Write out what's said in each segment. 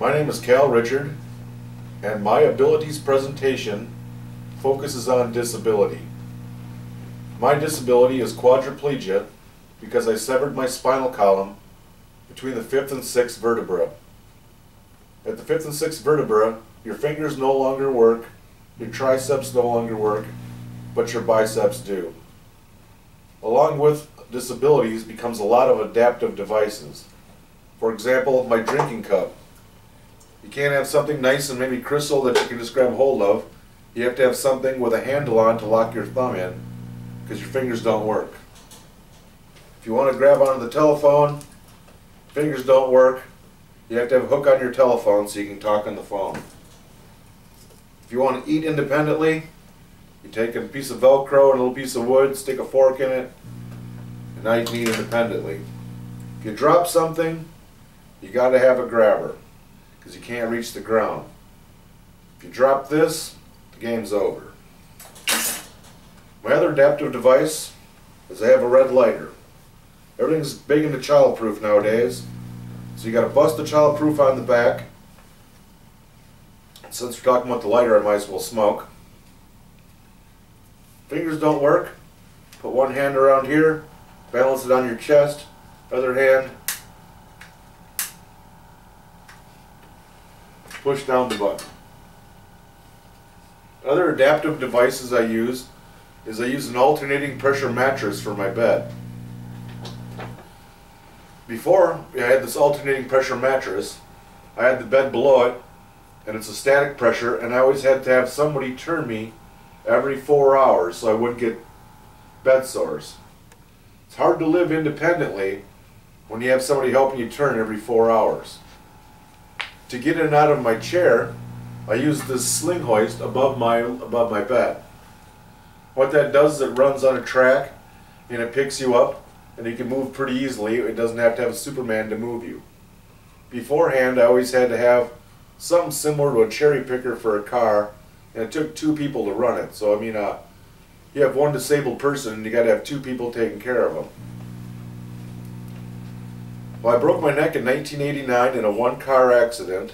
My name is Ritschard, and my abilities presentation focuses on disability. My disability is quadriplegia because I severed my spinal column between the 5th and 6th vertebra. At the 5th and 6th vertebra, your fingers no longer work, your triceps no longer work, but your biceps do. Along with disabilities becomes a lot of adaptive devices. For example, my drinking cup. You can't have something nice and maybe crystal that you can just grab hold of. You have to have something with a handle on to lock your thumb in, because your fingers don't work. If you want to grab onto the telephone, fingers don't work. You have to have a hook on your telephone so you can talk on the phone. If you want to eat independently, you take a piece of Velcro and a little piece of wood, stick a fork in it, and now you can eat independently. If you drop something, you got to have a grabber, because you can't reach the ground. If you drop this, the game's over. My other adaptive device is I have a red lighter. Everything's big into childproof nowadays, so you got to bust the childproof on the back. Since we're talking about the lighter, I might as well smoke. Fingers don't work. Put one hand around here, balance it on your chest, other hand, push down the button. Other adaptive devices I use is I use an alternating pressure mattress for my bed. Before I had this alternating pressure mattress, I had the bed below it, and it's a static pressure, and I always had to have somebody turn me every 4 hours so I wouldn't get bed sores. It's hard to live independently when you have somebody helping you turn every 4 hours. To get in and out of my chair, I use this sling hoist above my bed. What that does is it runs on a track and it picks you up, and you can move pretty easily. It doesn't have to have a Superman to move you. Beforehand, I always had to have something similar to a cherry picker for a car, and it took 2 people to run it. So I mean, you have one disabled person and you got to have 2 people taking care of them. Well, I broke my neck in 1989 in a 1-car accident,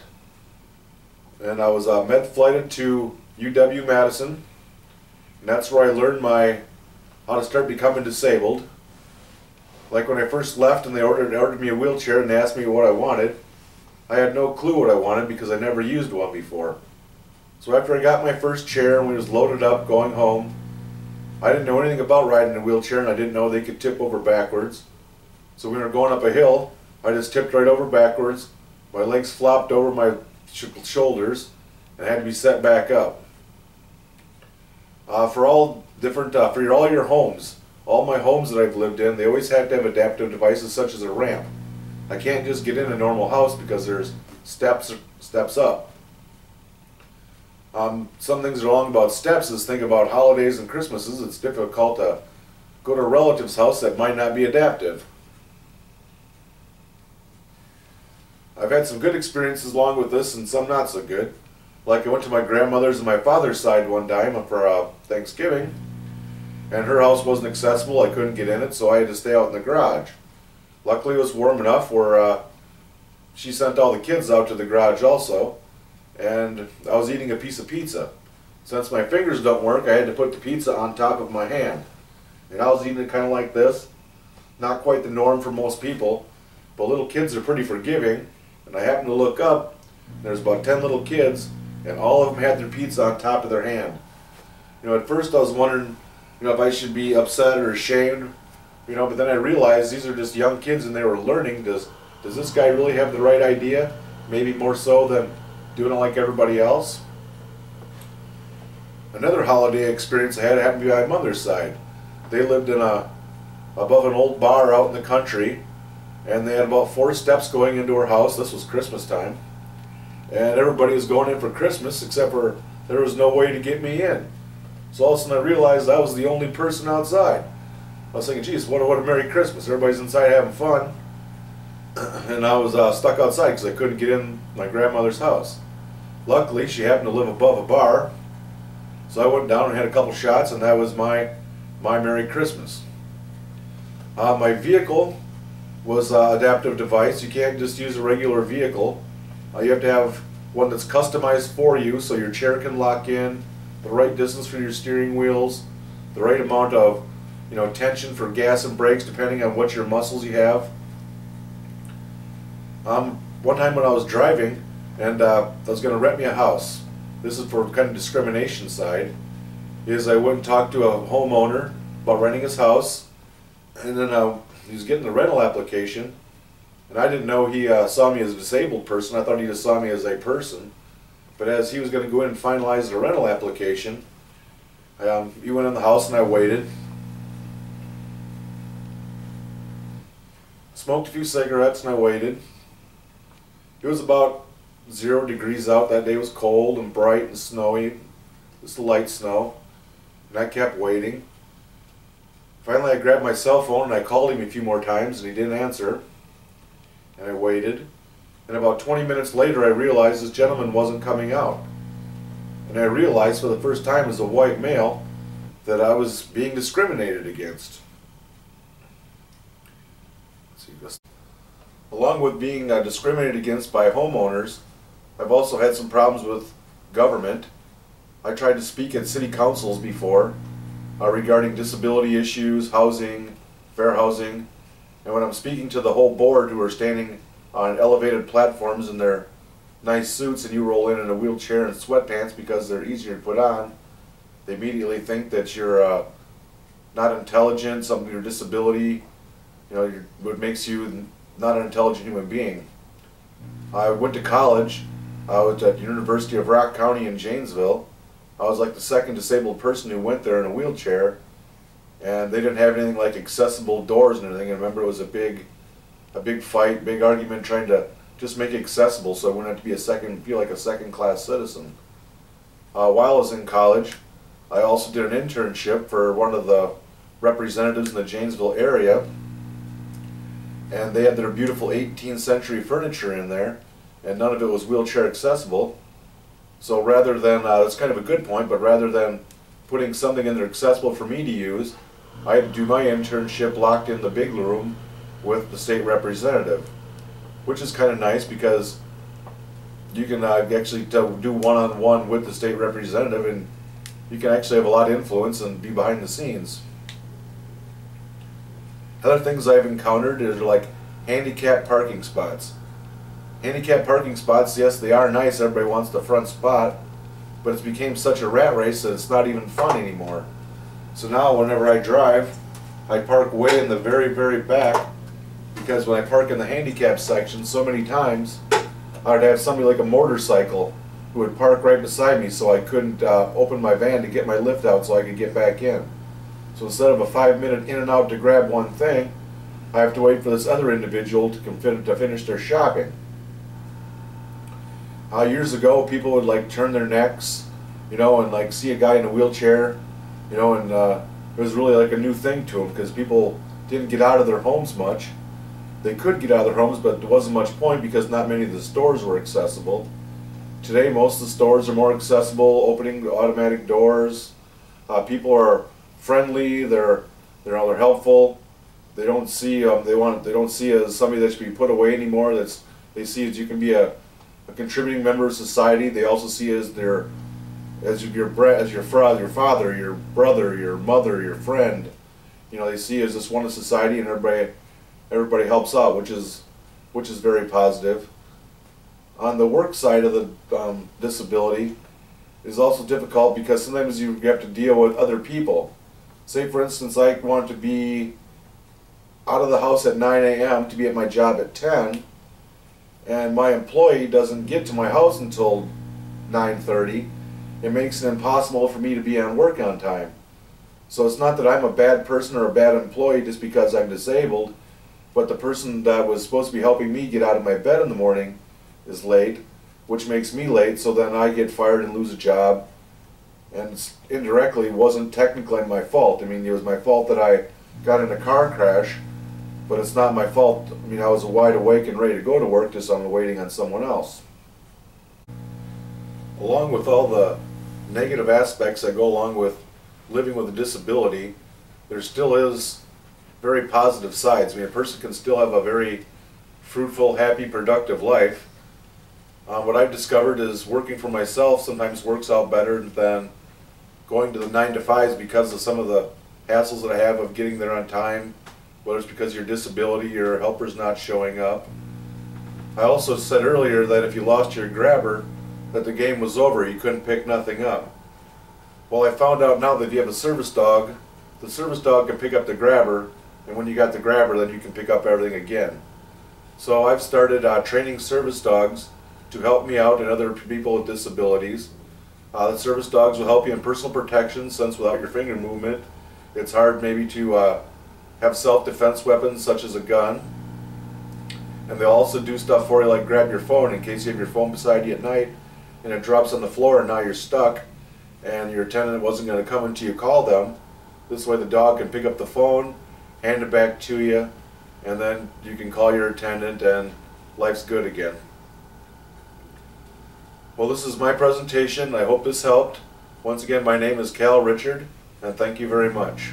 and I was med-flighted to UW-Madison, and that's where I learned how to start becoming disabled. Like when I first left and they ordered me a wheelchair and they asked me what I wanted, I had no clue what I wanted because I never used one before. So after I got my first chair and we was loaded up going home, I didn't know anything about riding a wheelchair, and I didn't know they could tip over backwards. So when we were going up a hill, I just tipped right over backwards. My legs flopped over my shoulders and had to be set back up. For all your homes, all my homes that I've lived in, they always have to have adaptive devices such as a ramp. I can't just get in a normal house because there's steps up. Some things wrong about steps is think about holidays and Christmases. It's difficult to go to a relative's house that might not be adaptive. I've had some good experiences along with this and some not so good. Like I went to my grandmother's and my father's side one time for Thanksgiving, and her house wasn't accessible. I couldn't get in it, so I had to stay out in the garage. Luckily it was warm enough where she sent all the kids out to the garage also, and I was eating a piece of pizza. Since my fingers don't work, I had to put the pizza on top of my hand. And I was eating it kind of like this. Not quite the norm for most people, but little kids are pretty forgiving. And I happened to look up, and there's about 10 little kids, and all of them had their pizza on top of their hand. You know, at first I was wondering, if I should be upset or ashamed, but then I realized these are just young kids and they were learning. Does this guy really have the right idea? Maybe more so than doing it like everybody else. Another holiday experience I had happened to be my mother's side. They lived above an old bar out in the country, and they had about 4 steps going into her house. This was Christmas time, and everybody was going in for Christmas except for there was no way to get me in. So all of a sudden I realized I was the only person outside. I was thinking, geez, what a Merry Christmas. Everybody's inside having fun, and I was stuck outside because I couldn't get in my grandmother's house. Luckily, she happened to live above a bar, so I went down and had a couple shots, and that was my Merry Christmas. My vehicle was an adaptive device. You can't just use a regular vehicle. You have to have one that's customized for you so your chair can lock in, the right distance for your steering wheels, the right amount of tension for gas and brakes depending on what your muscles you have. One time when I was driving and I was going to rent me a house, this is for kind of discrimination side, is I went and talked to a homeowner about renting his house, and then he was getting the rental application, and I didn't know he saw me as a disabled person. I thought he just saw me as a person. But as he was going to go in and finalize the rental application, he went in the house and I waited. Smoked a few cigarettes and I waited. It was about 0 degrees out. That day was cold and bright and snowy, just light snow. And I kept waiting. Finally I grabbed my cell phone and I called him a few more times and he didn't answer. And I waited. And about 20 minutes later I realized this gentleman wasn't coming out. And I realized for the first time as a white male that I was being discriminated against. Let's see this. Along with being discriminated against by homeowners, I've also had some problems with government. I tried to speak at city councils before regarding disability issues, housing, fair housing, and when I'm speaking to the whole board who are standing on elevated platforms in their nice suits and you roll in a wheelchair and sweatpants because they're easier to put on, they immediately think that you're not intelligent, something your disability, what makes you not an intelligent human being. I went to college. I was at the University of Rock County in Janesville. I was like the second disabled person who went there in a wheelchair, and they didn't have anything like accessible doors and everything. I remember it was a big fight, big argument trying to just make it accessible so I wouldn't have to be feel like a second-class citizen. While I was in college, I also did an internship for one of the representatives in the Janesville area, and they had their beautiful 18th century furniture in there, and none of it was wheelchair accessible. So rather than, that's kind of a good point, but rather than putting something in there accessible for me to use, I had to do my internship locked in the big room with the state representative, which is kind of nice because you can actually do one-on-one with the state representative, and you can actually have a lot of influence and be behind the scenes. Other things I've encountered are like handicapped parking spots. Handicapped parking spots, yes, they are nice, everybody wants the front spot, but it's became such a rat race that it's not even fun anymore. So now whenever I drive, I park way in the very, very back, because when I park in the handicap section so many times, I'd have somebody like a motorcycle who would park right beside me so I couldn't open my van to get my lift out so I could get back in. So instead of a 5-minute in and out to grab one thing, I have to wait for this other individual to finish their shopping. Years ago, people would like turn their necks, and like see a guy in a wheelchair, and it was really like a new thing to them because people didn't get out of their homes much. They could get out of their homes, but there wasn't much point because not many of the stores were accessible. Today, most of the stores are more accessible, opening automatic doors. People are friendly. They're helpful. They don't see they don't see as somebody that should be put away anymore. They see as you can be a contributing member of society. They also see as your father, your brother, your mother, your friend. They see as this one of society, and everybody helps out, which is very positive. On the work side of the disability is also difficult because sometimes you have to deal with other people. Say for instance, I want to be out of the house at 9 a.m. to be at my job at 10, and my employee doesn't get to my house until 9:30. It makes it impossible for me to be on work on time. So it's not that I'm a bad person or a bad employee just because I'm disabled, but the person that was supposed to be helping me get out of my bed in the morning is late, which makes me late, so then I get fired and lose a job. And indirectly wasn't technically my fault. I mean, it was my fault that I got in a car crash, but it's not my fault. I mean, I was wide awake and ready to go to work, just I'm waiting on someone else. Along with all the negative aspects that go along with living with a disability, there still is very positive sides. I mean, a person can still have a very fruitful, happy, productive life. What I've discovered is working for myself sometimes works out better than going to the 9 to 5s because of some of the hassles that I have of getting there on time, whether it's because of your disability, your helper's not showing up. I also said earlier that if you lost your grabber, that the game was over, you couldn't pick nothing up. Well, I found out now that if you have a service dog, the service dog can pick up the grabber, and when you got the grabber, then you can pick up everything again. So I've started training service dogs to help me out and other people with disabilities. The service dogs will help you in personal protection, since without your finger movement, it's hard maybe to have self-defense weapons such as a gun. And they'll also do stuff for you like grab your phone in case you have your phone beside you at night and it drops on the floor and now you're stuck and your attendant wasn't going to come until you call them. This way the dog can pick up the phone, hand it back to you, and then you can call your attendant and life's good again. Well, this is my presentation. I hope this helped. Once again, my name is Ritschard, and thank you very much.